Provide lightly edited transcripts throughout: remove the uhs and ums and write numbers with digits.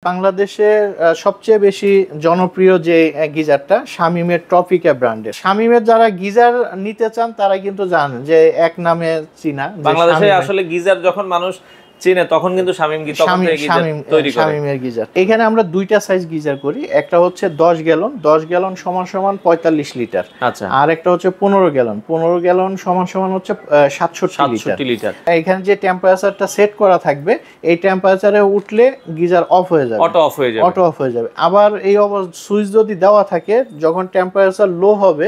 বাংলাদেশের সবচেয়ে বেশি জনপ্রিয় যে গিজারটা শামিমের ট্রপিকা ব্র্যান্ডের। শামিমের যারা গিজার নিতে চান তারা কিন্তু জানেন যে এক নামে চিনা। বাংলাদেশে আসলে গিজার যখন মানুষ চিনে তখন কিন্তু শামিম তৈরি করে শামিমের গিজার। এখানে আমরা দুইটা সাইজ গিজার করি, একটা হচ্ছে 10 গ্যালন 10 গ্যালন সমান 45 লিটার, আচ্ছা, আর একটা হচ্ছে 15 গ্যালন 15 গ্যালন সমান হচ্ছে 67 লিটার। এখানে যে টেম্পারেচারটা সেট করা থাকবে এই টেম্পারেচারে উঠলে গিজার অফ হয়ে যাবে, অটো অফ হয়ে যাবে। আবার এই সুইচ যদি দেওয়া থাকে যখন টেম্পারেচার লো হবে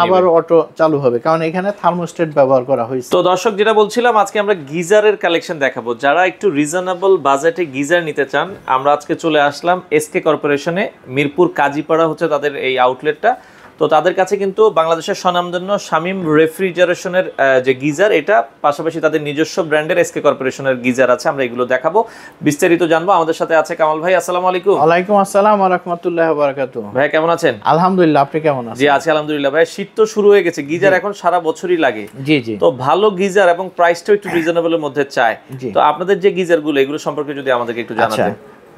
আবার অটো চালু হবে, কারণ এখানে থার্মোস্টেট ব্যবহার করা হয়েছে। তো দর্শক, যেটা বলছিলাম, আজকে আমরা গিজারের কালেকশন দেখাবো। যারা একটু রিজনেবল বাজেটে গিজার নিতে চান, আমরা আজকে চলে আসলাম এসকে কর্পোরেশনে, মিরপুর কাজীপাড়া হচ্ছে তাদের এই আউটলেটটা। তো তাদের কাছে কিন্তু বাংলাদেশের স্বনামধন্য শামিম রেফ্রিজারেশনের যে গিজার, এটা পাশাপাশি তাদের নিজস্ব ব্র্যান্ডের এসকে কর্পোরেশনের গিজার আছে। আমরা এগুলো দেখাবো, বিস্তারিত জানবো। আমাদের সাথে আছে কামাল ভাই। আসসালামু আলাইকুম। ওয়ালাইকুম আসসালাম ওয়া রাহমাতুল্লাহি ওয়া বারাকাতুহু। ভাই কেমন আছেন? আলহামদুলিল্লাহ, আপনি কেমন আছেন? জি আছি আলহামদুলিল্লাহ। ভাই শীত তো শুরু হয়ে গেছে, গিজার এখন সারা বছরই লাগে। জি জি। তো ভালো গিজার এবং প্রাইসটাও একটু রিজনেবলের মধ্যে চাই। তো আপনাদের যে গিজারগুলো, এগুলো সম্পর্কে যদি আমাদেরকে একটু জানাতেন।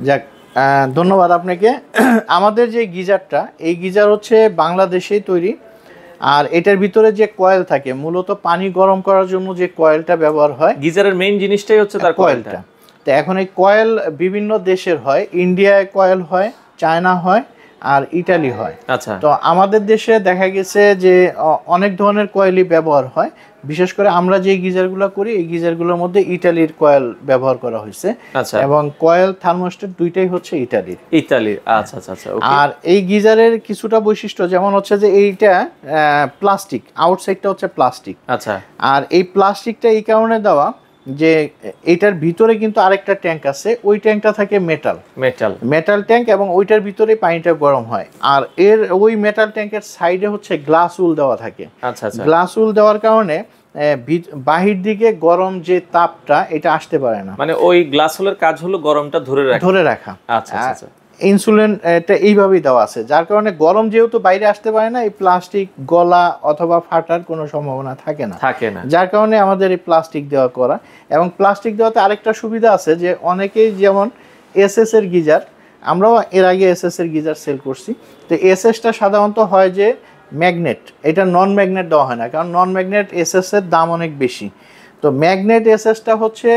যাক, ধন্যবাদ আপনাকে। আমাদের যে গিজারটা, এই গিজার হচ্ছে বাংলাদেশেই তৈরি, আর এটার ভিতরে যে কয়েল থাকে মূলত পানি গরম করার জন্য যে কয়েলটা ব্যবহার হয়। গিজারের মেইন জিনিসটাই হচ্ছে তার কয়েলটা। তো এখন এই কয়েল বিভিন্ন দেশের হয়, ইন্ডিয়ায় কয়েল হয়, চায়না হয়, আর ইটালি হয়। আচ্ছা। তো আমাদের দেশে দেখা গেছে যে অনেক ধরনের কয়েলই ব্যবহার হয়। বিশেষ করে আমরা যে গিজারগুলো করি এই গিজারগুলোর মধ্যে ইটালির কয়েল ব্যবহার করা হয়েছে। আচ্ছা। এবং কয়েল থার্মোস্টেট দুইটাই হচ্ছে ইটালির। আচ্ছা আচ্ছা আচ্ছা। আর এই গিজারের কিছুটা বৈশিষ্ট্য যেমন হচ্ছে যে এইটা প্লাস্টিক, আউটসাইডটা হচ্ছে প্লাস্টিক। আচ্ছা। আর এই প্লাস্টিকটা এই কারণে দেওয়া যে এটার ভিতরে কিন্তু আরেকটা ট্যাঙ্ক আছে, ওই ট্যাঙ্কটা থাকে মেটাল ট্যাঙ্ক, এবং ওইটার ভিতরে পানিটা গরম হয়। আর এর ওই মেটাল ট্যাঙ্কের সাইডে হচ্ছে গ্লাস উল দেওয়া থাকে। আচ্ছা আচ্ছা। গ্লাস উল দেওয়ার কারণে বাহির দিকে গরম যে তাপটা এটা আসতে পারে না। মানে ওই গ্লাস উলের কাজ হলো গরমটা ধরে রাখা। আচ্ছা আচ্ছা। ইনসুলিন এটা এইভাবেই দেওয়া আছে, যার কারণে গরম যেহেতু বাইরে আসতে পারে না, এই প্লাস্টিক গলা অথবা ফাটার কোনো সম্ভাবনা থাকে না, যার কারণে আমাদের এই প্লাস্টিক দেওয়া করা। এবং প্লাস্টিক দেওয়াতে আরেকটা সুবিধা আছে যে অনেকেই যেমন এসএস এর গিজার, আমরাও এর আগে এসএস এর গিজার সেল করছি। তো এসএসটা সাধারণত হয় যে ম্যাগনেট, এটা নন ম্যাগনেট দেওয়া হয় না, কারণ নন ম্যাগনেট এসএস এর দাম অনেক বেশি। তো ম্যাগনেট এসএসটা হচ্ছে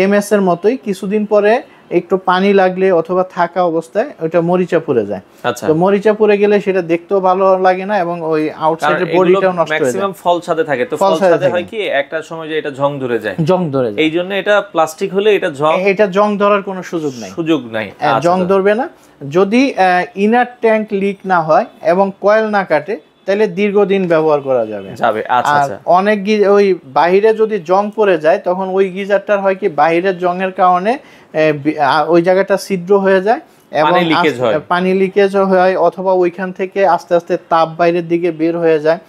এমএস এর মতোই, কিছুদিন পরে একটু পানি লাগলে অথবা থাকা অবস্থায় ওটা মরিচা পড়ে যায়। তো মরিচা পড়ে গেলে সেটা দেখতেও ভালো লাগে না, এবং ওই আউটসাইডের বডিটাও নষ্ট হয়ে যায়। ম্যাক্সিমাম ফল ছাদে থাকে, তো ফল ছাদে হয় কি একটা সময় যে এটা জং ধরে যায়। এই জন্য এটা প্লাস্টিক হলে এটা জং ধরার কোনো সুযোগ নাই। জং ধরবে না যদি ইনার ট্যাঙ্ক লিক না হয় এবং কয়েল না কাটে, তাহলে দীর্ঘদিন ব্যবহার করা যাবে। আর অনেক ওই বাহিরে যদি জং পড়ে যায় তখন ওই গিজারটার হয় কি বাহিরের জংয়ের কারণে ওই জায়গাটা ছিদ্র হয়ে যায় এবং পানি লিকেজ হয়, অথবা ওইখান থেকে আস্তে আস্তে তাপ বাইরের দিকে বের হয়ে যায়।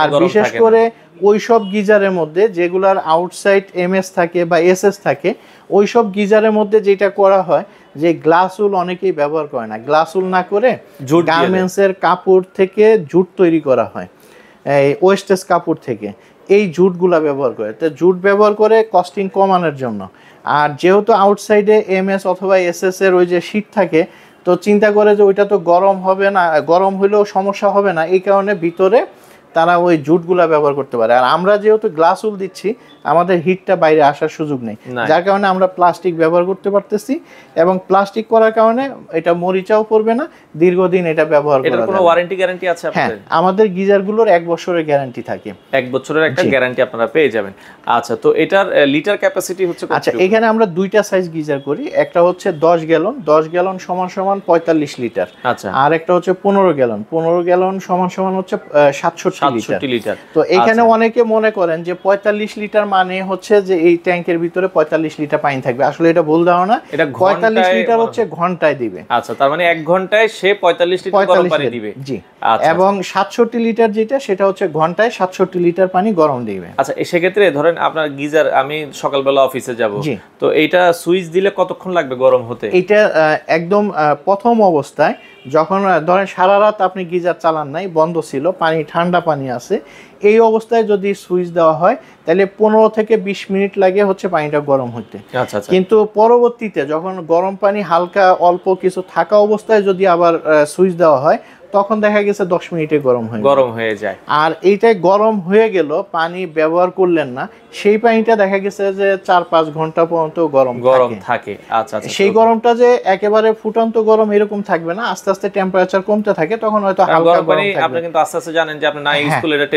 আর বিশেষ করে ওইসব গিজারের মধ্যে যেগুলার আউটসাইড এমএস থাকে বা এসএস থাকে, ওইসব গিজারের মধ্যে যেটা করা হয় যে গ্লাস উল অনেকেই ব্যবহার করে না, গ্লাস উল না করে গার্মেন্টসের কাপড় থেকে জুট তৈরি করা হয়, এই ওয়েস্টেজ কাপড় থেকে এই জুটগুলা ব্যবহার করে। তো জুট ব্যবহার করে কস্টিং কমানোর জন্য। আর যেহেতু আউটসাইডে এমএস অথবা এসএস এর ওই যে শীট থাকে, তো চিন্তা করে যে ওইটা তো গরম হবে না, গরম হলেও সমস্যা হবে না, এই কারণে ভিতরে তারা ওই জুটগুলা ব্যবহার করতে পারে। আর আমরা যেহেতু গ্লাস উল দিচ্ছি, আমাদের হিটটা বাইরে আসার সুযোগ নেই, যার কারণে আমরা প্লাস্টিক ব্যবহার করতে পারতেছি। এবং প্লাস্টিক করার কারণে এটা মরিচাও পড়বে না, দীর্ঘদিন এটা ব্যবহার করা যাবে। কোনো ওয়ারেন্টি গ্যারান্টি আছে আপনাদের? হ্যাঁ, আমাদের গিজারগুলোর 1 বছরের গ্যারান্টি থাকে। 1 বছরের একটা গ্যারান্টি আপনারা পেয়ে যাবেন। আচ্ছা, তো এটার লিটার ক্যাপাসিটি হচ্ছে কত? আচ্ছা, এখানে আমরা দুইটা সাইজ গিজার করি, একটা হচ্ছে 10 গ্যালন 10 গ্যালন সমান 45 লিটার, আচ্ছা, আর একটা হচ্ছে 15 গ্যালন 15 গ্যালন সমান হচ্ছে 67 লিটার। তো এখানে অনেকে মনে করেন যে 45 লিটার মানে হচ্ছে যে এই ট্যাঙ্কের ভিতরে 45 লিটার পানি থাকবে, আসলে এটা ভুল ধারণা। এটা 45 লিটার হচ্ছে ঘন্টায় দিবে। আচ্ছা, তার মানে 1 ঘন্টায় সে 45 লিটার গরম পানি দিবে। জি। এবং 67 লিটার যেটা, সেটা হচ্ছে ঘন্টায় 67 লিটার পানি গরম দিবে। আচ্ছা, সেক্ষেত্রে ধরেন আপনার গিজার, আমি সকালবেলা অফিসে যাব, তো এইটা সুইচ দিলে কতক্ষণ লাগবে গরম হতে? এটা একদম প্রথম অবস্থায় যখন ধরেন সারা রাত আপনি গিজার চালান নাই, বন্ধ ছিল, পানি ঠান্ডা পানি আছে, এই অবস্থায় যদি সুইচ দেওয়া হয় তাহলে 15 থেকে 20 মিনিট লাগে হচ্ছে পানিটা গরম হতে। কিন্তু পরবর্তীতে যখন গরম পানি হালকা অল্প কিছু থাকা অবস্থায় যদি আবার সুইচ দেওয়া হয় তখন দেখা গেছে 10 মিনিটে গরম হয়ে যায়। আর এইটাই গরম হয়ে গেল, পানি ব্যবহার করলেন না, সেই পানিটা দেখা গেছে যে 4-5 ঘন্টা পর্যন্ত গরম থাকে। আচ্ছা, সেই গরমটা যে একেবারে ফুটন্ত গরম এরকম থাকবে না, আস্তে আস্তে টেম্পারেচার কমতে থাকে, তখন হয়তো হালকা গরম থাকবে। আপনি কিন্তু আস্তে আস্তে জানেন যে আপনি না ইউজ করলে এটা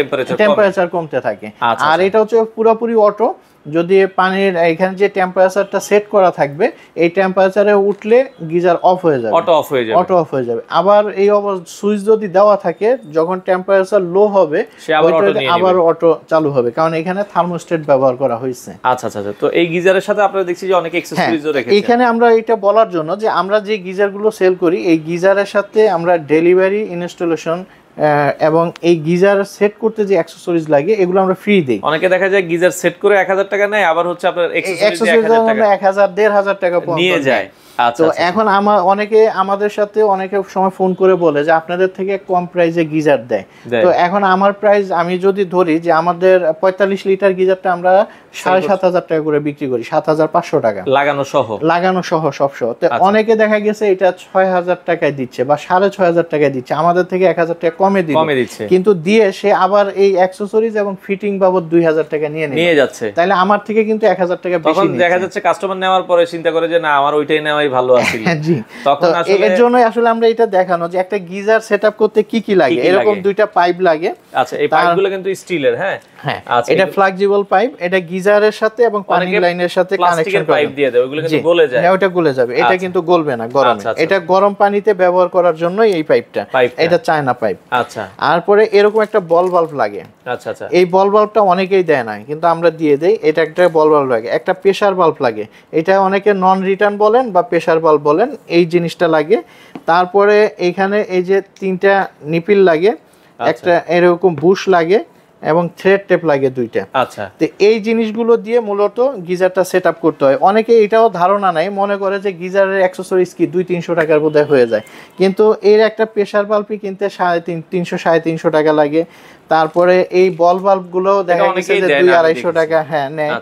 টেম্পারেচার কমতে থাকে। আর এটা হচ্ছে পুরোপুরি অটো, যদি পানির এখানে যে টেম্পারেচারটা সেট করা থাকবে এই টেম্পারেচারে উঠলে গিজার অফ হয়ে যাবে, অটো অফ হয়ে যাবে। আবার এই সুইচ যদি দেওয়া থাকে যখন টেম্পারেচার লো হবে আবার অটো চালু হবে, কারণ এখানে থার্মোস্টেট ব্যবহার করা হয়েছে। আচ্ছা আচ্ছা, তো এই গিজারের সাথে আপনারা দেখছি যে অনেক অ্যাকসেসরিজও রেখেছেন। এখানে আমরা এটা বলার জন্য যে আমরা যে গিজারগুলো সেল করি এই গিজারের সাথে আমরা ডেলিভারি, ইনস্টলেশন এবং এই গিজার সেট করতে যে অ্যাকসেসরিজ লাগে এগুলো আমরা ফ্রি দেই। অনেকে দেখা যায় গিজার সেট করে 1000 টাকা নেয়, আবার হচ্ছে আপনার অ্যাকসেসরিজ 1000-1500 টাকা নিয়ে যায়। তো এখন অনেকে আমাদের সাথে অনেকে সময় ফোন করে বলে যে আপনাদের থেকে কম প্রাইসে গিজার দেয়। তো এখন আমার প্রাইস আমি যদি ধরি যে আমাদের 45 লিটার গিজারটা আমরা 7500 টাকা করে বিক্রি করি, 7500 টাকা লাগানো সহ সব সহ। তো অনেকে দেখা গেছে এটা 6000 টাকায় দিচ্ছে বা 6500 টাকায় দিচ্ছে, আমাদের থেকে 1000 টাকা কমে দিচ্ছে, কিন্তু দিয়ে সে আবার এই অ্যাকসেসরিজ এবং ফিটিং বাবদ 2000 টাকা নিয়ে যাচ্ছে, তাহলে আমার থেকে কিন্তু 1000 টাকা বেশি নিচ্ছে। দেখা যাচ্ছে কাস্টমার নেওয়ার পরে চিন্তা করে যে না আমার ওইটাই নেওয়াই ভালো আছে। জি, তখন আসলে এর জন্য আসলে আমরা এটা দেখানো যে একটা গিজার সেটআপ করতে কি কি লাগে। এরকম দুইটা পাইপ লাগে। আচ্ছা, এই পাইপগুলো কিন্তু স্টিলের। হ্যাঁ, এটা ফ্লেক্সিবল পাইপ, এটা গিজারের সাথে এবং পানি লাইনের সাথে কানেকশন পাইপ দিয়ে দেয়, ওগুলো কিন্তু গলে যায়। ওটা গলে যাবে, এটা কিন্তু গলবে না গরমে। এটা গরম পানিতে ব্যবহার করার জন্য এই পাইপটা, এটা চায়না পাইপ। আচ্ছা, তারপরে এরকম একটা বল বাল্ব লাগে। আচ্ছা আচ্ছা, এই বল বাল্বটা অনেকেই দেয় না, কিন্তু আমরা দিয়ে দেই। এটা একটা বল বাল্ব লাগে, একটা প্রেসার বাল্ব লাগে, এটা অনেকে নন রিটার্ন বলেন বা প্রেসার বাল্ব বলেন, এই জিনিসটা লাগে। তারপরে এখানে এই যে 3টা নিপিল লাগে, একটা এরকম বুশ লাগে এবং থ্রেড টেপ লাগে 2টা। আচ্ছা, তো এই জিনিসগুলো দিয়ে মূলত গিজারটা সেটআপ করতে হয়। অনেকে এটাও ধারণা নাই, মনে করে যে গিজারের অ্যাকসেসরিজ কি 200-300 টাকার মধ্যে হয়ে যায়, কিন্তু এর একটা প্রেসার বাল্বই কিনতে 350-350 টাকা লাগে। তারপরে এই বল বাল্ব গুলো দেখা গেছে যে 200-250 টাকা নেয়।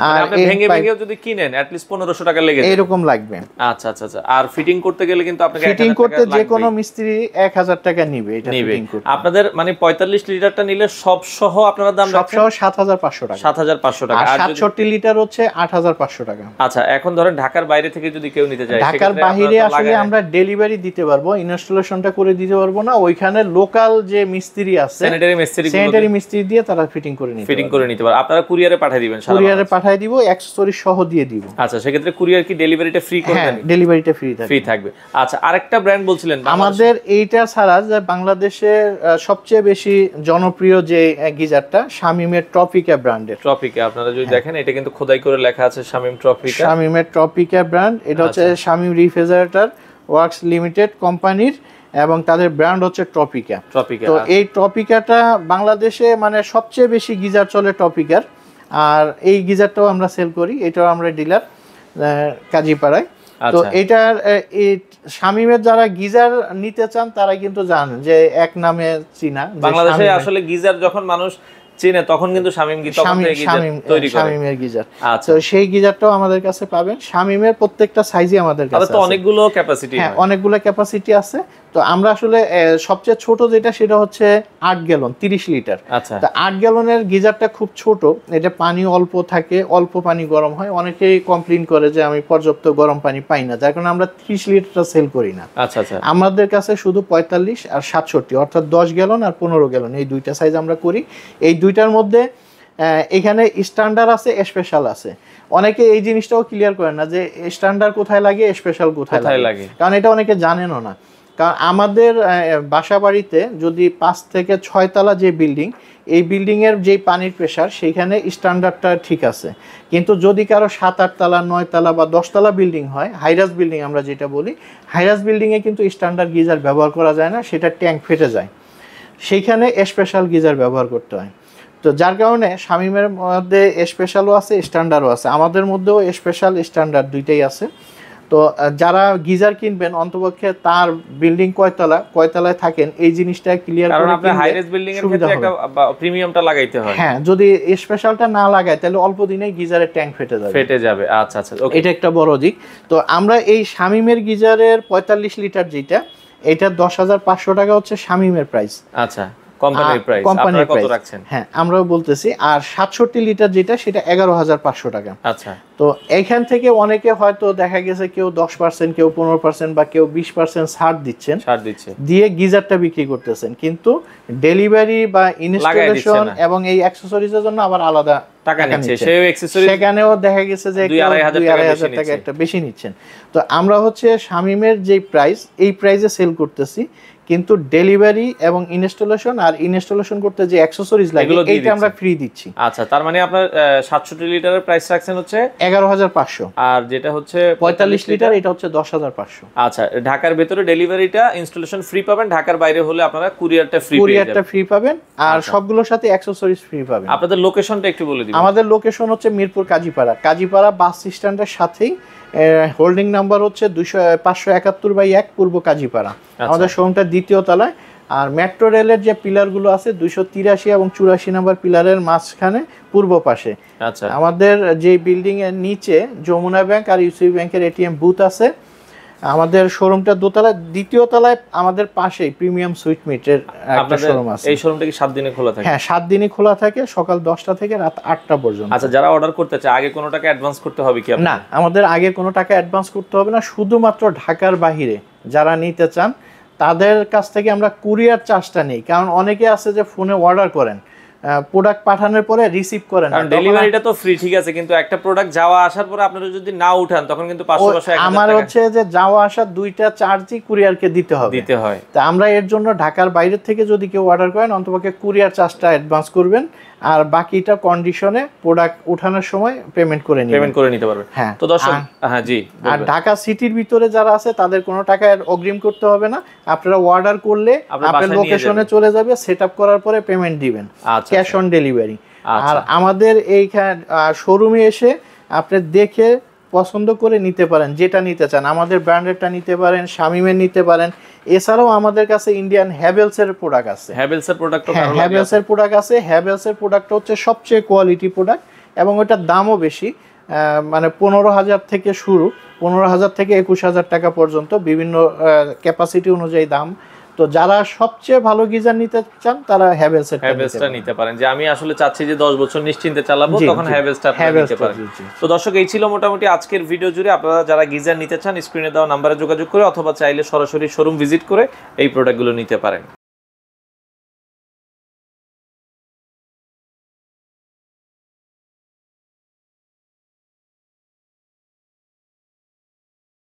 আর আপনি ভেঙে যদি কিনেন at least 1500 টাকা লেগে যায়, এরকম লাগবে। আচ্ছা আচ্ছা আচ্ছা, আর ফিটিং করতে গেলে কিন্তু আপনাকে ফিটিং করতে যে কোনো মিস্ত্রি 1000 টাকা নিবে এটা ফিটিং করতে। আপনাদের মানে 45 লিটারটা নিলে সব সহ আপনারা দাম রাখছেন সব সহ 7500 টাকা। 7500 টাকা। আর 67 লিটার হচ্ছে 8500 টাকা। আচ্ছা, এখন ধরেন ঢাকার বাইরে থেকে যদি কেউ নিতে চায়, ঢাকার বাইরে আসলে আমরা ডেলিভারি দিতে পারবো, ইনস্টলেশনটা করে দিতে পারবো না। ওইখানে লোকাল যে মিস্ত্রি আছে, স্যানিটারি মিস্ত্রি দিয়ে তারা ফিটিং করে নিতে পারে। আপনারা কুরিয়ারে পাঠিয়ে দিবেন? কুরিয়ারে পাঠিয়ে দিব, অ্যাকসেসরি সহ দিয়ে দিব। আচ্ছা, সেক্ষেত্রে কুরিয়ার কি ডেলিভারিটা ফ্রি করে দেন? ডেলিভারিটা ফ্রি থাকবে। আচ্ছা, আরেকটা ব্র্যান্ড বলছিলেন আমাদের এইটা ছাড়া যে বাংলাদেশের সবচেয়ে বেশি জনপ্রিয় যে গিজারটা শামিমের ট্রপিকা ব্র্যান্ডের। ট্রপিকা, আপনারা যদি দেখেন এটা কিন্তু খোদাই করে লেখা আছে শামিম ট্রপিকা। শামিমের ট্রপিকা ব্র্যান্ড, এটা হচ্ছে শামিম রিফ্রিজারেটর ওয়ার্কস লিমিটেড কোম্পানির এবং তাদের ব্র্যান্ড হচ্ছে ট্রপিকা। তো এই ট্রপিকাটা বাংলাদেশে মানে সবচেয়ে বেশি গিজার চলে ট্রপিকার, আর এই গিজারটাও আমরা সেল করি, এটাও আমরা ডিলার কাজীপাড়ায়। তো এটার শামিমের যারা গিজার নিতে চান তারা কিন্তু জানেন যে এক নামে চিনা। বাংলাদেশে আসলে গিজার যখন মানুষ চিনে তখন কিন্তু শামিমের গিজার। তো সেই গিজারটাও আমাদের কাছে পাবেন। শামিমের প্রত্যেকটা সাইজই আমাদের কাছে আছে। অনেকগুলো ক্যাপাসিটি, অনেকগুলো ক্যাপাসিটি আছে। তো আমরা আসলে সবচেয়ে ছোট যেটা সেটা হচ্ছে 8 গ্যালন 30 লিটার। তো 8 গ্যালনের গিজারটা খুব ছোট, এটা পানি অল্প থাকে, অল্প পানি গরম হয়। অনেকেই কমপ্লেইন করে যে আমি পর্যাপ্ত গরম পানি পাই না, যার কারণে আমরা 30 লিটারটা সেল করি না। আমাদের কাছে শুধু 45 আর 67 অর্থাৎ 10 গ্যালন আর 15 গ্যালন এই দুইটা সাইজ আমরা করি। এই দুইটার মধ্যে এখানে স্ট্যান্ডার্ড আছে, স্পেশাল আছে। অনেকে এই জিনিসটাও ক্লিয়ার করেন না যে স্ট্যান্ডার্ড কোথায় লাগে, স্পেশাল কোথায় লাগে, কারণ এটা অনেকে জানেনও না। কারণ আমাদের বাসা বাড়িতে যদি 5 থেকে 6 তলা যে বিল্ডিং, এই বিল্ডিংয়ের যে পানির প্রেশার সেইখানে স্ট্যান্ডার্ডটা ঠিক আছে, কিন্তু যদি কারো 7-8 তলা 9 তলা বা 10 তলা বিল্ডিং হয়, হাইরাস বিল্ডিং আমরা যেটা বলি, হাইরাস বিল্ডিংয়ে কিন্তু স্ট্যান্ডার্ড গিজার ব্যবহার করা যায় না, সেটা ট্যাঙ্ক ফেটে যায়, সেইখানে স্পেশাল গিজার ব্যবহার করতে হয়। তো যার কারণে শামিমের মধ্যে স্পেশালও আছে, স্ট্যান্ডার্ডও আছে। আমাদের মধ্যেও স্পেশাল স্ট্যান্ডার্ড দুইটাই আছে। তো যারা গিজার কিনবেন অন্তপক্ষে তার বিল্ডিং কয়তলায় থাকেন এই জিনিসটা ক্লিয়ার করে, কারণ আপনি হাই রাইজ বিল্ডিং এর ক্ষেত্রে একটা প্রিমিয়ামটা লাগাইতে হয়। হ্যাঁ, যদি স্পেশালটা না লাগায় তাহলে অল্প দিনেই গিজারের ট্যাঙ্ক ফেটে যাবে। আচ্ছা আচ্ছা, এটা একটা বড় দিক। তো আমরা এই শামিমের গিজারের 45 লিটার যেটা, এটা 10,500 টাকা হচ্ছে শামিমের প্রাইস। আচ্ছা, কোম্পানির প্রাইস আপনারা কত রাখছেন? হ্যাঁ, আমরাও বলতেছি। আর 67 লিটার যেটা, সেটা 11,500 টাকা। আচ্ছা, তো এইখান থেকে অনেকে হয়তো দেখা গেছে কেউ 10%, কেউ 15% বা কেউ 20% ছাড় দিয়ে গিজারটা বিক্রি করতেছেন, কিন্তু ডেলিভারি বা ইনস্টলেশন এবং এই অ্যাকসেসরিজের জন্য আবার আলাদা টাকা নিচ্ছে। সেখানেও দেখা গেছে যে 2,500 টাকা একটা বেশি নিচ্ছেন। তো আমরা হচ্ছে শামিমের যে প্রাইস, এই প্রাইসে সেল করতেছি, কিন্তু ডেলিভারি এবং ইনস্টলেশন করতে যে অ্যাকসেসরিজ লাগে এইটা আমরা ফ্রি দিচ্ছি। আচ্ছা, তার মানে আপনার 67 লিটারের প্রাইস রাখছেন হচ্ছে 11,500, আর যেটা হচ্ছে 45 লিটার এটা হচ্ছে 10,500। আচ্ছা, ঢাকার ভেতরে ডেলিভারিটা ইনস্টলেশন ফ্রি পাবেন, ঢাকার বাইরে হলে আপনারা কুরিয়ারটা ফ্রি পাবেন, আর সবগুলোর সাথে অ্যাকসেসরিজ ফ্রি পাবেন। আপনাদের লোকেশনটা একটু বলে দিবেন। আমাদের লোকেশন হচ্ছে মিরপুর কাজীপাড়া বাস স্ট্যান্ডের সাথেই, হোল্ডিং নাম্বার হচ্ছে 571/1 পূর্ব কাজীপাড়া। আমাদের শোরুমটা 2য় তলায়। আর মেট্রো রেলের যে পিলারগুলো আছে 283 এবং 84 নম্বর পিলারের মাঝখানে পূর্ব পাশে। আচ্ছা, আমাদের যে বিল্ডিং এর নিচে যমুনা ব্যাংক আর ইউসিবি ব্যাংকের এটিএম বুথ আছে। আমাদের শোরুমটা 2য় তলায়, আমাদের পাশেই প্রিমিয়াম সুইট মিটের একটা শোরুম আছে। এই শোরুমটা কি 7 দিনে খোলা থাকে? হ্যাঁ, 7 দিনই খোলা থাকে, সকাল 10টা থেকে রাত 8টা পর্যন্ত। আচ্ছা, যারা অর্ডার করতে চায় আগে কোনো টাকা অ্যাডভান্স করতে হবে কি? না, আমাদের আগে কোনো টাকা অ্যাডভান্স করতে হবে না। শুধুমাত্র ঢাকার বাইরে যারা নিতে চান তাদের কাছ থেকে আমরা কুরিয়ার চার্জটা নেই, কারণ অনেকে আছে যে ফোনে অর্ডার করেন, প্রোডাক্ট পাঠানোর পরে রিসিভ করেন, কারণ ডেলিভারিটা তো ফ্রি, ঠিক আছে, কিন্তু একটা প্রোডাক্ট যাওয়া আসার পরে আপনারা যদি না উঠান তখন কিন্তু 500 আমার হচ্ছে যে যাওয়া আসা দুইটা চার্জই কুরিয়ারকে দিতে হয়। তা আমরা এর জন্য ঢাকার বাইরে থেকে যদি কেউ অর্ডার করেন অন্তপক্ষে কুরিয়ার চার্জটা অ্যাডভান্স করবেন, আর বাকিটা কন্ডিশনে প্রোডাক্ট ওঠানোর সময় পেমেন্ট করে নিতে পারবেন। হ্যাঁ, তো দর্শক, হ্যাঁ জি, আর ঢাকা সিটির ভিতরে যারা আছে তাদের কোনো টাকা অগ্রিম করতে হবে না। আপনারা অর্ডার করলে আপনার লোকেশনে চলে যাবে, সেটআপ করার পরে পেমেন্ট দিবেন, ক্যাশ অন ডেলিভারি। আর আমাদের এইখানে শোরুমে এসে আপনি দেখে পছন্দ করে নিতে পারেন, যেটা নিতে চান। আমাদের ব্র্যান্ডেরটা নিতে পারেন, শামিমের নিতে পারেন। এছাড়াও আমাদের কাছে ইন্ডিয়ান হ্যাভেলসের প্রোডাক্ট আছে। হ্যাভেলসের প্রোডাক্ট হচ্ছে সবচেয়ে কোয়ালিটি প্রোডাক্ট, এবং ওটার দামও বেশি। মানে 15,000 থেকে শুরু, 15,000 থেকে 21,000 টাকা পর্যন্ত, বিভিন্ন ক্যাপাসিটি অনুযায়ী দাম। তো যারা সবচেয়ে ভালো গিজার নিতে চান তারা হ্যাভেলসটা নিতে পারেন। যে আমি আসলে চাচ্ছি যে 10 বছর নিশ্চিন্তে চালাবো, তখন হ্যাভেলসটা নিতে পারেন। তো দর্শক, এই ছিল মোটামুটি আজকের ভিডিও জুড়ে। আপনারা যারা গিজার নিতে চান স্ক্রিনে দেওয়া নাম্বারে যোগাযোগ করে, অথবা চাইলে সরাসরি শোরুম ভিজিট করে এই প্রোডাক্টগুলো নিতে পারেন।